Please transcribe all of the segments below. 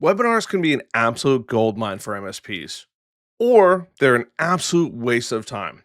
Webinars can be an absolute goldmine for MSPs, or they're an absolute waste of time.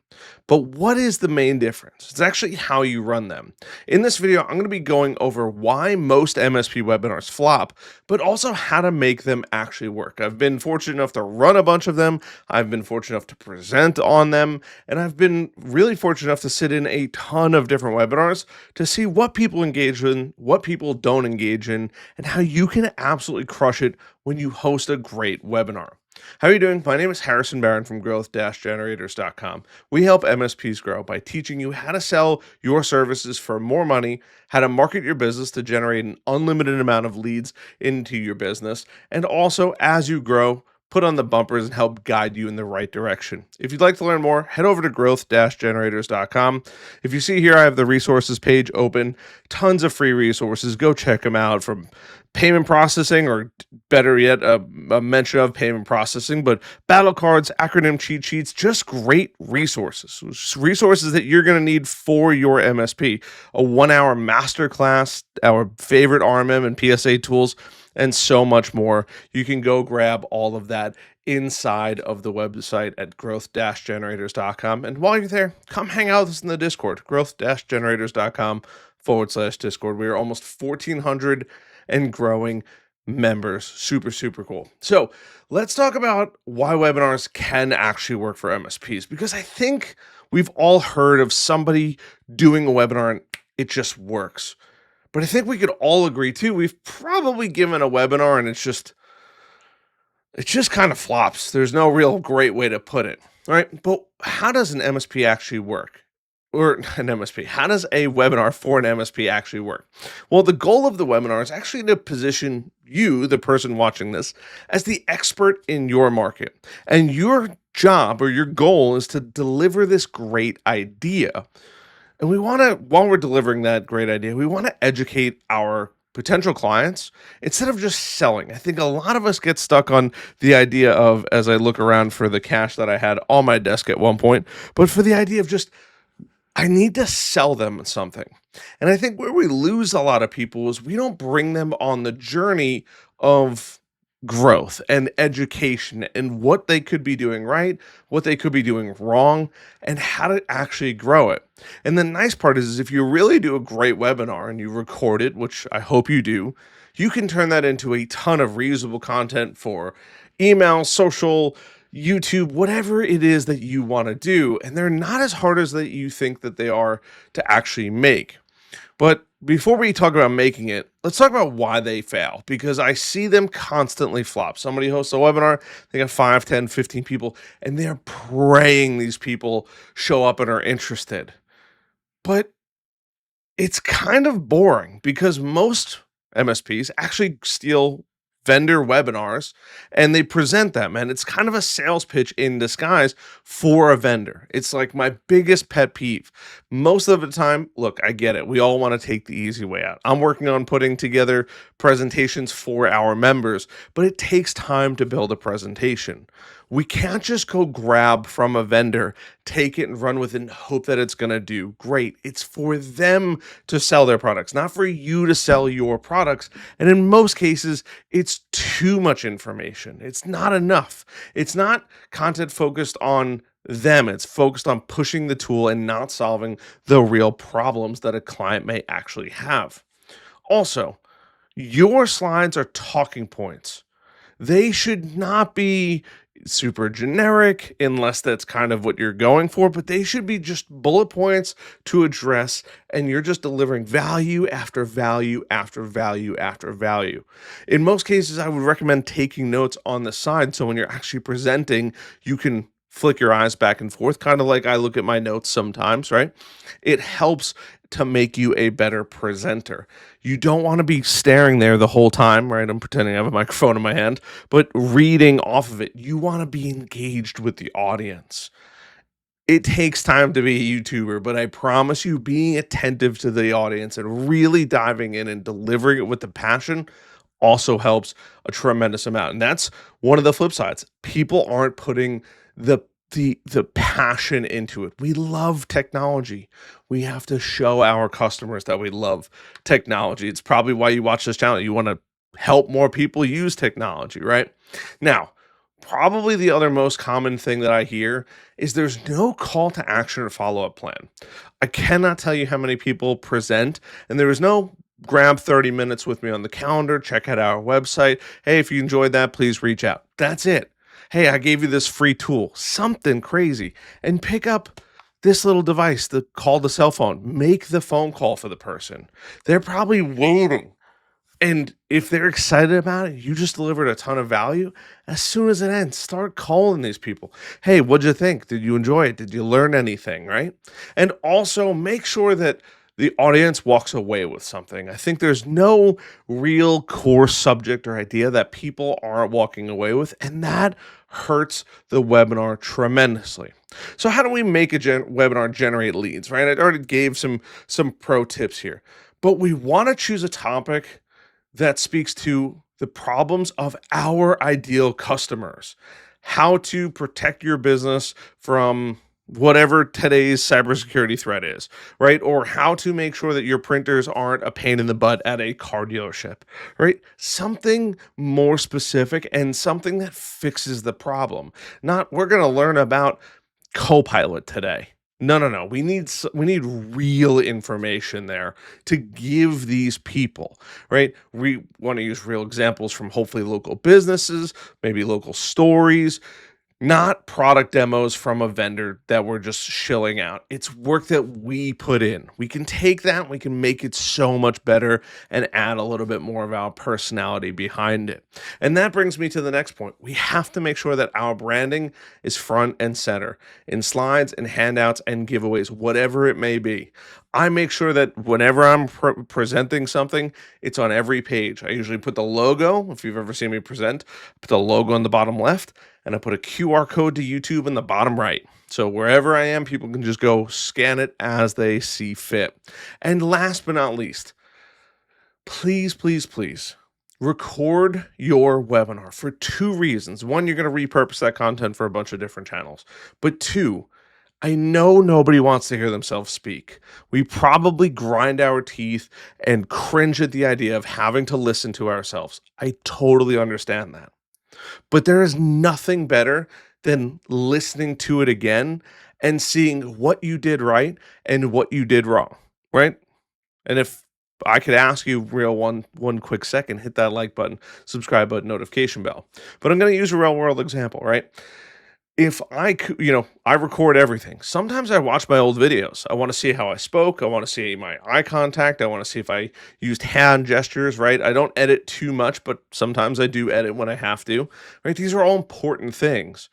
But what is the main difference? It's actually how you run them. In this video, I'm going to be going over why most MSP webinars flop, but also how to make them actually work. I've been fortunate enough to run a bunch of them, I've been fortunate enough to present on them, and I've been really fortunate enough to sit in a ton of different webinars to see what people engage in, what people don't engage in, and how you can absolutely crush it when you host a great webinar. How are you doing? My name is Harrison Barron from growth-generators.com. We help MSPs grow by teaching you how to sell your services for more money, how to market your business to generate an unlimited amount of leads into your business, and also as you grow, put on the bumpers and help guide you in the right direction. If you'd like to learn more, head over to growth-generators.com. If you see here, I have the resources page open, tons of free resources. Go check them out, from payment processing, or better yet, a mention of payment processing, but battle cards, acronym cheat sheets, just great resources that you're going to need for your MSP. A 1-hour masterclass, our favorite RMM and PSA tools, and so much more. You can go grab all of that inside of the website at growth-generators.com. And while you're there, come hang out with us in the Discord, growth-generators.com/Discord. We are almost 1,400 and growing members. Super, super cool. So let's talk about why webinars can actually work for MSPs, because I think we've all heard of somebody doing a webinar and it just works. But I think we could all agree too, we've probably given a webinar and it just kind of flops. There's no real great way to put it, right? But how does an MSP actually work? Or an MSP, how does a webinar for an MSP actually work? Well, the goal of the webinar is actually to position you, the person watching this, as the expert in your market. And your job or your goal is to deliver this great idea. And we want to, while we're delivering that great idea, we want to educate our potential clients instead of just selling. I think a lot of us get stuck on the idea of, as I look around for the cash that I had on my desk at one point, but for the idea of just, I need to sell them something. And I think where we lose a lot of people is we don't bring them on the journey of growth and education and what they could be doing right, what they could be doing wrong, and how to actually grow it. And the nice part is if you really do a great webinar and you record it, which I hope you do, you can turn that into a ton of reusable content for email, social, YouTube, whatever it is that you want to do. And they're not as hard as that you think that they are to actually make. But before we talk about making it, let's talk about why they fail, because I see them constantly flop. Somebody hosts a webinar, they got 5, 10, 15 people, and they're praying these people show up and are interested. But it's kind of boring because most MSPs actually steal vendor webinars and they present them, and it's kind of a sales pitch in disguise for a vendor. It's like my biggest pet peeve. Most of the time, look, I get it. We all want to take the easy way out. I'm working on putting together presentations for our members, but it takes time to build a presentation. We can't just go grab from a vendor, take it and run with it and hope that it's going to do great. It's for them to sell their products, not for you to sell your products. And in most cases, it's too much information. It's not enough. It's not content focused on them. It's focused on pushing the tool and not solving the real problems that a client may actually have. Also, your slides are talking points. They should not be super generic unless that's kind of what you're going for, but they should be just bullet points to address, and you're just delivering value after value after value after value. In most cases, I would recommend taking notes on the side so when you're actually presenting, you can flick your eyes back and forth, kind of like I look at my notes sometimes, right? It helps to make you a better presenter. You don't want to be staring there the whole time, right? I'm pretending I have a microphone in my hand, but reading off of it. You want to be engaged with the audience. It takes time to be a YouTuber, but I promise you, being attentive to the audience and really diving in and delivering it with the passion also helps a tremendous amount. And that's one of the flip sides. People aren't putting the passion into it. We love technology. We have to show our customers that we love technology. It's probably why you watch this channel. You want to help more people use technology, right? Now, probably the other most common thing that I hear is there's no call to action or follow up plan. I cannot tell you how many people present, and there is no grab 30 minutes with me on the calendar, check out our website. Hey, if you enjoyed that, please reach out. That's it. Hey, I gave you this free tool, something crazy, and pick up this little device, the call the cell phone. Make the phone call for the person. They're probably waiting, and if they're excited about it, you just delivered a ton of value. As soon as it ends, start calling these people. Hey, what'd you think? Did you enjoy it? Did you learn anything? Right? And also make sure that the audience walks away with something. I think there's no real core subject or idea that people aren't walking away with, and that hurts the webinar tremendously. So, how do we make a webinar generate leads? Right? I already gave some pro tips here, but we want to choose a topic that speaks to the problems of our ideal customers, how to protect your business from whatever today's cybersecurity threat is, right? Or how to make sure that your printers aren't a pain in the butt at a car dealership, right? Something more specific and something that fixes the problem. Not we're going to learn about Copilot today. No, no, no. We need real information there to give these people, right? We want to use real examples from hopefully local businesses, maybe local stories, not product demos from a vendor that we're just shilling out. It's work that we put in. We can take that, we can make it so much better and add a little bit more of our personality behind it. And that brings me to the next point. We have to make sure that our branding is front and center in slides and handouts and giveaways, whatever it may be. I make sure that whenever I'm presenting something, it's on every page. I usually put the logo, if you've ever seen me present, put the logo on the bottom left, and I put a QR code to YouTube in the bottom right. So wherever I am, people can just go scan it as they see fit. And last but not least, please, please, please record your webinar for two reasons. One, you're going to repurpose that content for a bunch of different channels. But two, I know nobody wants to hear themselves speak. We probably grind our teeth and cringe at the idea of having to listen to ourselves. I totally understand that. But there is nothing better than listening to it again and seeing what you did right and what you did wrong, right? And if I could ask you real one quick second, hit that like button, subscribe button, notification bell. But I'm going to use a real world example, right? If I could, I record everything. Sometimes I watch my old videos. I want to see how I spoke. I want to see my eye contact. I want to see if I used hand gestures, right? I don't edit too much, but sometimes I do edit when I have to, right? These are all important things.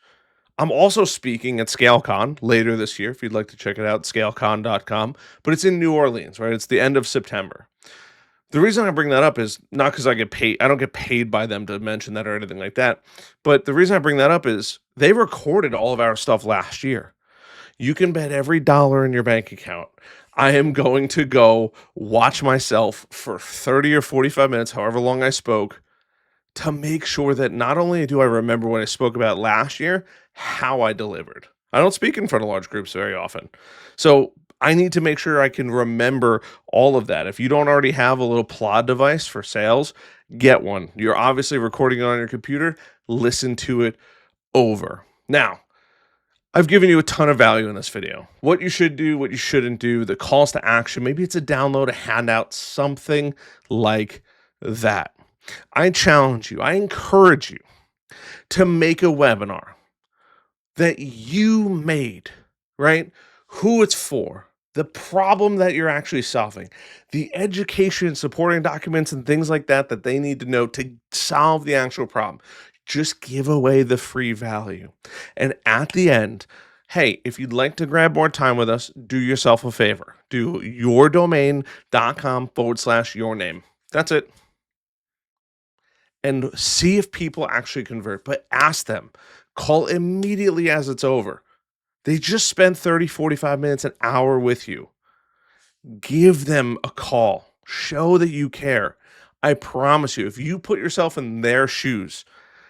I'm also speaking at ScaleCon later this year. If you'd like to check it out, scalecon.com, but it's in New Orleans, right? It's the end of September. The reason I bring that up is not because I get paid. I don't get paid by them to mention that or anything like that. But the reason I bring that up is they recorded all of our stuff last year. You can bet every dollar in your bank account. I am going to go watch myself for 30 or 45 minutes, however long I spoke, to make sure that not only do I remember what I spoke about last year, how I delivered. I don't speak in front of large groups very often. So I need to make sure I can remember all of that. If you don't already have a little plod device for sales, get one. You're obviously recording it on your computer, listen to it over. Now, I've given you a ton of value in this video. What you should do, what you shouldn't do, the calls to action. Maybe it's a download, a handout, something like that. I challenge you, I encourage you to make a webinar that you made, right? Who it's for, the problem that you're actually solving, the education and supporting documents and things like that that they need to know to solve the actual problem. Just give away the free value. And at the end, hey, if you'd like to grab more time with us, do yourself a favor. Do yourdomain.com/your name. That's it. And see if people actually convert, but ask them. Call immediately as it's over. They just spent 30, 45 minutes, an hour with you. Give them a call. Show that you care. I promise you, if you put yourself in their shoes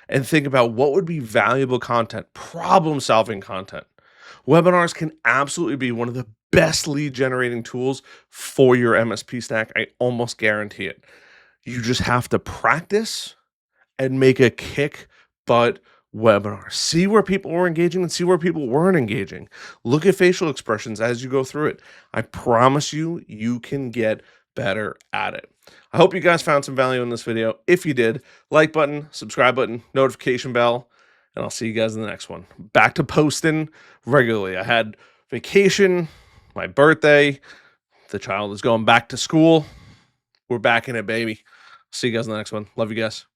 and think about what would be valuable content, problem solving content, webinars can absolutely be one of the best lead generating tools for your MSP stack. I almost guarantee it. You just have to practice and make a kick butt webinar. See where people were engaging and see where people weren't engaging. Look at facial expressions as you go through it. I promise you, you can get better at it. I hope you guys found some value in this video. If you did, like button, subscribe button, notification bell, and I'll see you guys in the next one. Back to posting regularly. I had vacation, my birthday, the child is going back to school. We're back in it, baby. See you guys in the next one. Love you guys.